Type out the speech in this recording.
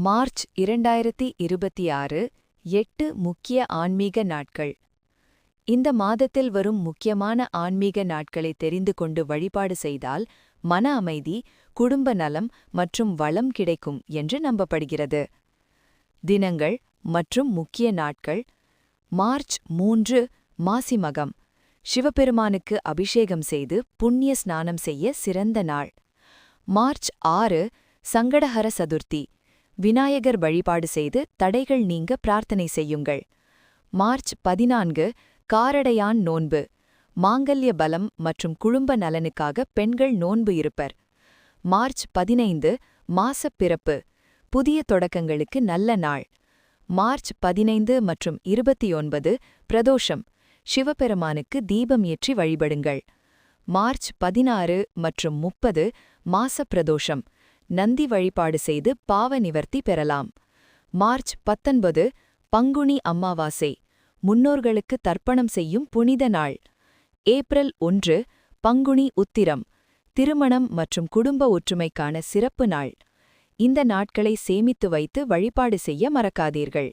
March 2026 8 முக்கிய ஆன்மீக நாட்கள். இந்த மாதத்தில் வரும் முக்கியமான ஆன்மீக நாட்களை தெரிந்து கொண்டு வழிபாடு செய்தால் மன அமைதி, குடும்ப நலம் மற்றும் வளம் கிடைக்கும் என்று நம்பப்படுகிறது. தினங்கள் மற்றும் முக்கிய நாட்கள். மார்ச் 3 மாசி மகம். சிவபெருமானுக்கு அபிஷேகம் செய்து புண்ணிய ஸ்நானம் செய்ய சிறந்த நாள். மார்ச் 6 சங்கடஹர சதுர்த்தி. விநாயகர் வழிபாடு செய்து தடைகள் நீங்க பிரார்த்தனை செய்யுங்கள். மார்ச் 14 காரடையான் நோன்பு. மாங்கல்ய பலம் மற்றும் குடும்ப நலனுக்காக பெண்கள் நோன்பு இருப்பர். மார்ச் 15 மாசப் பிறப்பு. புதிய தொடக்கங்களுக்கு நல்ல நாள். மார்ச் 15 மற்றும் 29 பிரதோஷம். சிவபெருமானுக்கு தீபம் ஏற்றி வழிபடுங்கள். மார்ச் 16 மற்றும் 30 மாசப் பிரதோஷம். நந்தி வழிபாடு செய்து பாவ நிவர்த்தி பெறலாம். மார்ச் 19 பங்குனி அமாவாசை. முன்னோர்களுக்கு தர்ப்பணம் செய்யும் புனித நாள். ஏப்ரல் 1 பங்குனி உத்திரம். திருமணம் மற்றும் குடும்ப ஒற்றுமைக்கான சிறப்பு நாள். இந்த நாட்களை சேமித்து வைத்து வழிபாடு செய்ய மறக்காதீர்கள்.